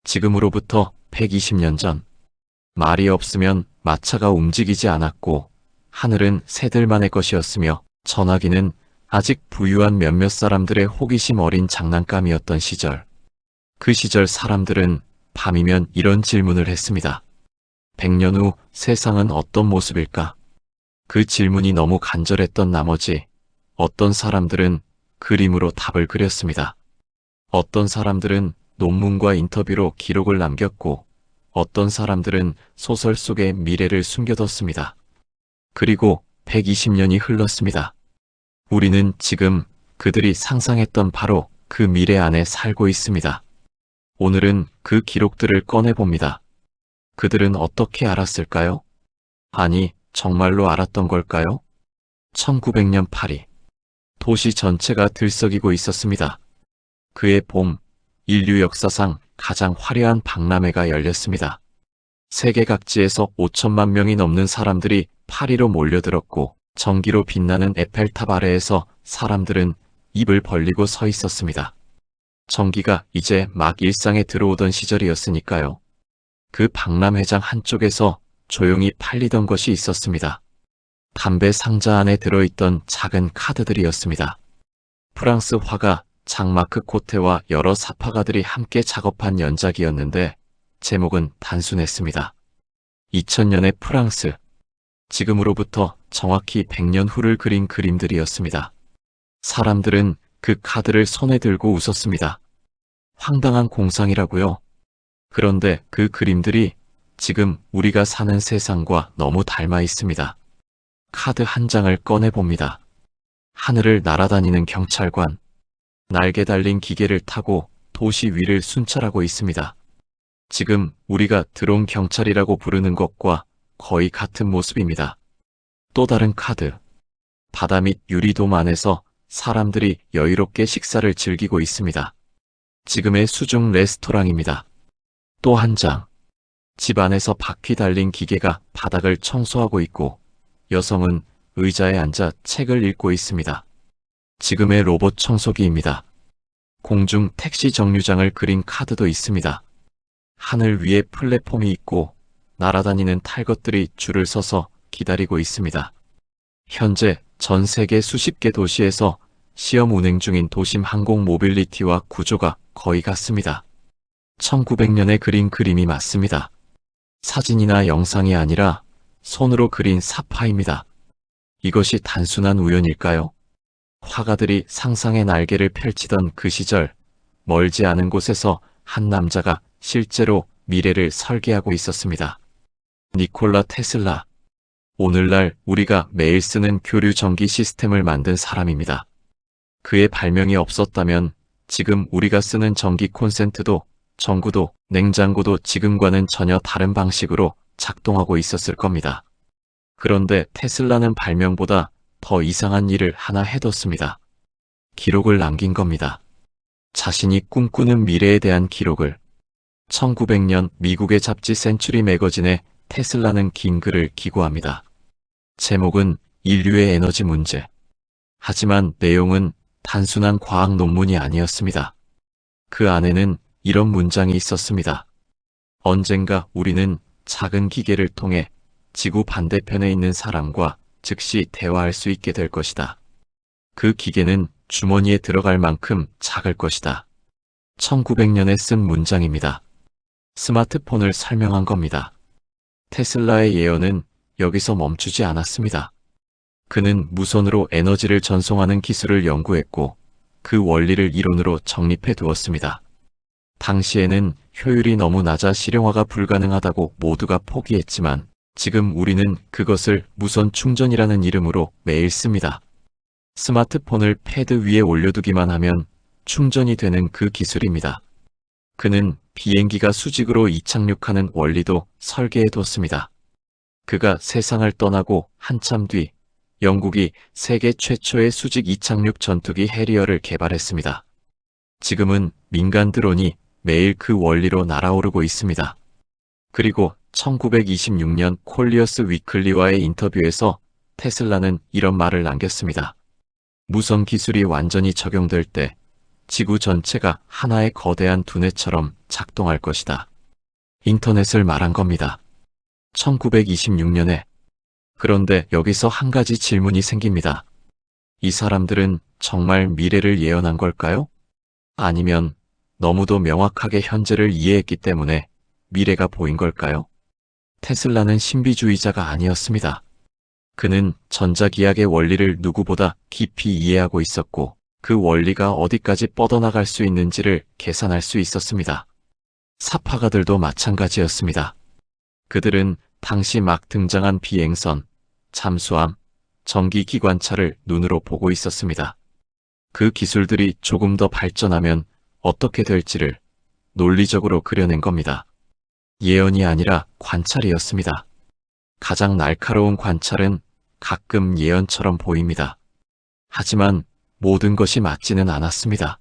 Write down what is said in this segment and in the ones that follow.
지금으로부터 120년 전, 말이 없으면 마차가 움직이지 않았고 하늘은 새들만의 것이었으며 전화기는 아직 부유한 몇몇 사람들의 호기심 어린 장난감이었던 시절. 그 시절 사람들은 밤이면 이런 질문을 했습니다. 100년 후 세상은 어떤 모습일까? 그 질문이 너무 간절했던 나머지 어떤 사람들은 그림으로 답을 그렸습니다. 어떤 사람들은 논문과 인터뷰로 기록을 남겼고 어떤 사람들은 소설 속에 미래를 숨겨뒀습니다. 그리고 120년이 흘렀습니다. 우리는 지금 그들이 상상했던 바로 그 미래 안에 살고 있습니다. 오늘은 그 기록들을 꺼내봅니다. 그들은 어떻게 알았을까요? 아니, 정말로 알았던 걸까요? 1900년 파리. 도시 전체가 들썩이고 있었습니다. 그해 봄, 인류 역사상 가장 화려한 박람회가 열렸습니다. 세계 각지에서 5천만 명이 넘는 사람들이 파리로 몰려들었고 전기로 빛나는 에펠탑 아래에서 사람들은 입을 벌리고 서 있었습니다. 전기가 이제 막 일상에 들어오던 시절이었으니까요. 그 박람회장 한쪽에서 조용히 팔리던 것이 있었습니다. 담배 상자 안에 들어있던 작은 카드들이었습니다. 프랑스 화가 장마크 코테와 여러 사파가들이 함께 작업한 연작이었는데 제목은 단순했습니다. 2000년의 프랑스. 지금으로부터 정확히 100년 후를 그린 그림들이었습니다. 사람들은 그 카드를 손에 들고 웃었습니다. 황당한 공상이라고요? 그런데 그 그림들이 지금 우리가 사는 세상과 너무 닮아 있습니다. 카드 한 장을 꺼내봅니다. 하늘을 날아다니는 경찰관, 날개 달린 기계를 타고 도시 위를 순찰하고 있습니다. 지금 우리가 드론 경찰이라고 부르는 것과 거의 같은 모습입니다. 또 다른 카드, 바다 밑 유리돔 안에서 사람들이 여유롭게 식사를 즐기고 있습니다. 지금의 수중 레스토랑입니다. 또 한 장, 집 안에서 바퀴 달린 기계가 바닥을 청소하고 있고 여성은 의자에 앉아 책을 읽고 있습니다. 지금의 로봇 청소기입니다. 공중 택시 정류장을 그린 카드도 있습니다. 하늘 위에 플랫폼이 있고 날아다니는 탈것들이 줄을 서서 기다리고 있습니다. 현재 전 세계 수십 개 도시에서 시험 운행 중인 도심 항공 모빌리티와 구조가 거의 같습니다. 1900년에 그린 그림이 맞습니다. 사진이나 영상이 아니라 손으로 그린 사파입니다. 이것이 단순한 우연일까요? 화가들이 상상의 날개를 펼치던 그 시절, 멀지 않은 곳에서 한 남자가 실제로 미래를 설계하고 있었습니다. 니콜라 테슬라. 오늘날 우리가 매일 쓰는 교류 전기 시스템을 만든 사람입니다. 그의 발명이 없었다면 지금 우리가 쓰는 전기 콘센트도, 전구도, 냉장고도 지금과는 전혀 다른 방식으로 작동하고 있었을 겁니다. 그런데 테슬라는 발명보다 더 이상한 일을 하나 해뒀습니다. 기록을 남긴 겁니다. 자신이 꿈꾸는 미래에 대한 기록을. 1900년 미국의 잡지 센츄리 매거진에 테슬라는 긴 글을 기고합니다. 제목은 인류의 에너지 문제. 하지만 내용은 단순한 과학 논문이 아니었습니다. 그 안에는 이런 문장이 있었습니다. 언젠가 우리는 작은 기계를 통해 지구 반대편에 있는 사람과 즉시 대화할 수 있게 될 것이다. 그 기계는 주머니에 들어갈 만큼 작을 것이다. 1900년에 쓴 문장입니다. 스마트폰을 설명한 겁니다. 테슬라의 예언은 여기서 멈추지 않았습니다. 그는 무선으로 에너지를 전송하는 기술을 연구했고 그 원리를 이론으로 정립해 두었습니다. 당시에는 효율이 너무 낮아 실용화가 불가능하다고 모두가 포기했지만 지금 우리는 그것을 무선 충전이라는 이름으로 매일 씁니다. 스마트폰을 패드 위에 올려두기만 하면 충전이 되는 그 기술입니다. 그는 비행기가 수직으로 이착륙하는 원리도 설계해뒀습니다. 그가 세상을 떠나고 한참 뒤 영국이 세계 최초의 수직 이착륙 전투기 해리어를 개발했습니다. 지금은 민간 드론이 매일 그 원리로 날아오르고 있습니다. 그리고 1926년 콜리어스 위클리와의 인터뷰에서 테슬라는 이런 말을 남겼습니다. 무선 기술이 완전히 적용될 때 지구 전체가 하나의 거대한 두뇌처럼 작동할 것이다. 인터넷을 말한 겁니다. 1926년에. 그런데 여기서 한 가지 질문이 생깁니다. 이 사람들은 정말 미래를 예언한 걸까요? 아니면 너무도 명확하게 현재를 이해했기 때문에 미래가 보인 걸까요? 테슬라는 신비주의자가 아니었습니다. 그는 전자기학의 원리를 누구보다 깊이 이해하고 있었고 그 원리가 어디까지 뻗어나갈 수 있는지를 계산할 수 있었습니다. 사파가들도 마찬가지였습니다. 그들은 당시 막 등장한 비행선, 잠수함, 전기기관차를 눈으로 보고 있었습니다. 그 기술들이 조금 더 발전하면 어떻게 될지를 논리적으로 그려낸 겁니다. 예언이 아니라 관찰이었습니다. 가장 날카로운 관찰은 가끔 예언처럼 보입니다. 하지만 모든 것이 맞지는 않았습니다.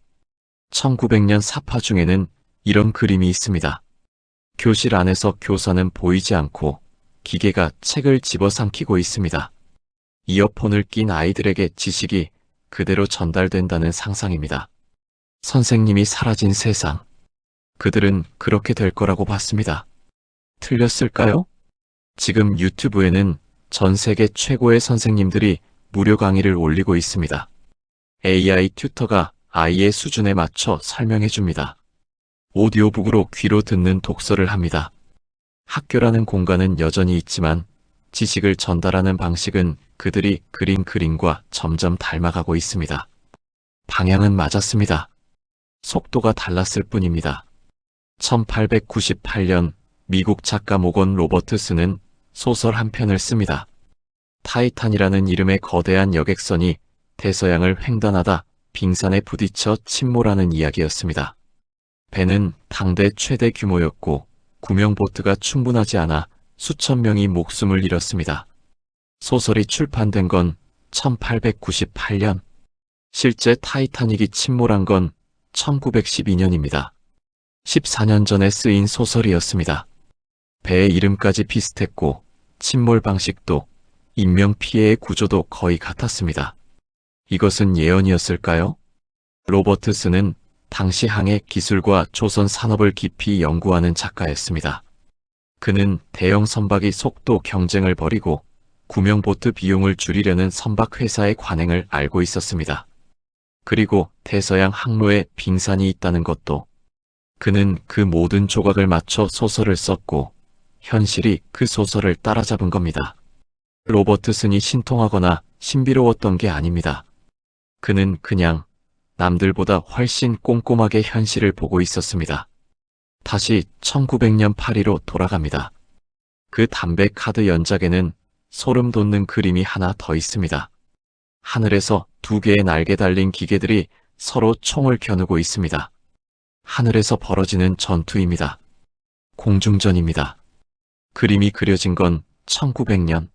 1900년 사파 중에는 이런 그림이 있습니다. 교실 안에서 교사는 보이지 않고 기계가 책을 집어삼키고 있습니다. 이어폰을 낀 아이들에게 지식이 그대로 전달된다는 상상입니다. 선생님이 사라진 세상. 그들은 그렇게 될 거라고 봤습니다. 틀렸을까요? 지금 유튜브에는 전 세계 최고의 선생님들이 무료 강의를 올리고 있습니다. AI 튜터가 아이의 수준에 맞춰 설명해 줍니다. 오디오북으로 귀로 듣는 독서를 합니다. 학교라는 공간은 여전히 있지만 지식을 전달하는 방식은 그들이 그린 그림과 점점 닮아가고 있습니다. 방향은 맞았습니다. 속도가 달랐을 뿐입니다. 1898년 미국 작가 모건 로버트스는 소설 한 편을 씁니다. 타이탄이라는 이름의 거대한 여객선이 대서양을 횡단하다 빙산에 부딪혀 침몰하는 이야기였습니다. 배는 당대 최대 규모였고 구명보트가 충분하지 않아 수천 명이 목숨을 잃었습니다. 소설이 출판된 건 1898년. 실제 타이타닉이 침몰한 건 1912년입니다. 14년 전에 쓰인 소설이었습니다. 배의 이름까지 비슷했고 침몰 방식도 인명피해의 구조도 거의 같았습니다. 이것은 예언이었을까요? 로버트스는 당시 항해 기술과 조선 산업을 깊이 연구하는 작가였습니다. 그는 대형 선박이 속도 경쟁을 벌이고 구명보트 비용을 줄이려는 선박회사의 관행을 알고 있었습니다. 그리고 대서양 항로에 빙산이 있다는 것도. 그는 그 모든 조각을 맞춰 소설을 썼고 현실이 그 소설을 따라잡은 겁니다. 로버트슨이 신통하거나 신비로웠던 게 아닙니다. 그는 그냥 남들보다 훨씬 꼼꼼하게 현실을 보고 있었습니다. 다시 1900년 파리로 돌아갑니다. 그 담배 카드 연작에는 소름 돋는 그림이 하나 더 있습니다. 하늘에서 두 개의 날개 달린 기계들이 서로 총을 겨누고 있습니다. 하늘에서 벌어지는 전투입니다. 공중전입니다. 그림이 그려진 건 1900년.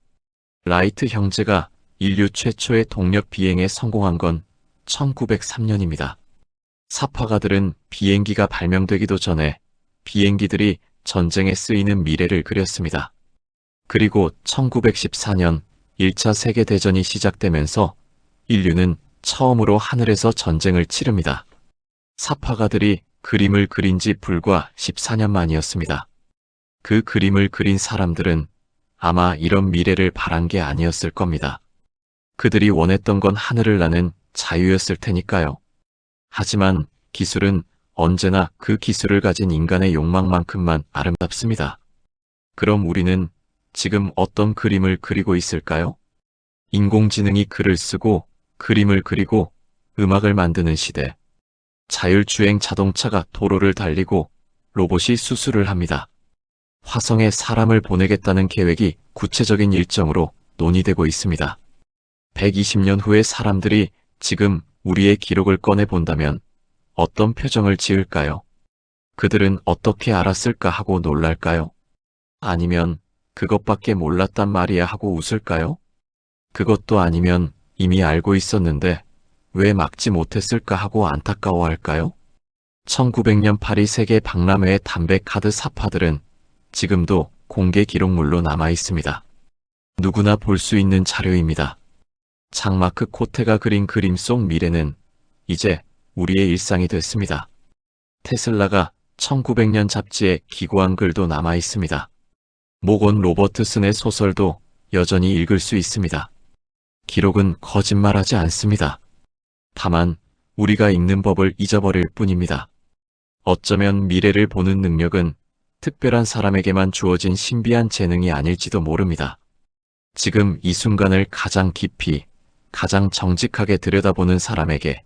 라이트 형제가 인류 최초의 동력 비행에 성공한 건 1903년입니다. 사파가들은 비행기가 발명되기도 전에 비행기들이 전쟁에 쓰이는 미래를 그렸습니다. 그리고 1914년 1차 세계대전이 시작되면서 인류는 처음으로 하늘에서 전쟁을 치릅니다. 사파가들이 그림을 그린 지 불과 14년 만이었습니다. 그 그림을 그린 사람들은 아마 이런 미래를 바란 게 아니었을 겁니다. 그들이 원했던 건 하늘을 나는 자유였을 테니까요. 하지만 기술은 언제나 그 기술을 가진 인간의 욕망만큼만 아름답습니다. 그럼 우리는 지금 어떤 그림을 그리고 있을까요? 인공지능이 글을 쓰고 그림을 그리고 음악을 만드는 시대. 자율주행 자동차가 도로를 달리고 로봇이 수술을 합니다. 화성에 사람을 보내겠다는 계획이 구체적인 일정으로 논의되고 있습니다. 120년 후의 사람들이 지금 우리의 기록을 꺼내 본다면 어떤 표정을 지을까요? 그들은 어떻게 알았을까 하고 놀랄까요? 아니면 그것밖에 몰랐단 말이야 하고 웃을까요? 그것도 아니면 이미 알고 있었는데 왜 막지 못했을까 하고 안타까워할까요? 1900년 파리 세계 박람회의 담배 카드 사파들은 지금도 공개 기록물로 남아 있습니다. 누구나 볼 수 있는 자료입니다. 장마크 코테가 그린 그림 속 미래는 이제 우리의 일상이 됐습니다. 테슬라가 1900년 잡지에 기고한 글도 남아 있습니다. 모건 로버트슨의 소설도 여전히 읽을 수 있습니다. 기록은 거짓말하지 않습니다. 다만 우리가 읽는 법을 잊어버릴 뿐입니다. 어쩌면 미래를 보는 능력은 특별한 사람에게만 주어진 신비한 재능이 아닐지도 모릅니다. 지금 이 순간을 가장 깊이, 가장 정직하게 들여다보는 사람에게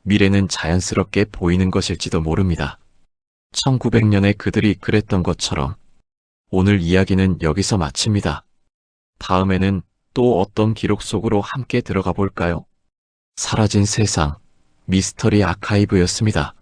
미래는 자연스럽게 보이는 것일지도 모릅니다. 1900년에 그들이 그랬던 것처럼 오늘 이야기는 여기서 마칩니다. 다음에는 또 어떤 기록 속으로 함께 들어가 볼까요? 사라진 세상, 미스터리 아카이브였습니다.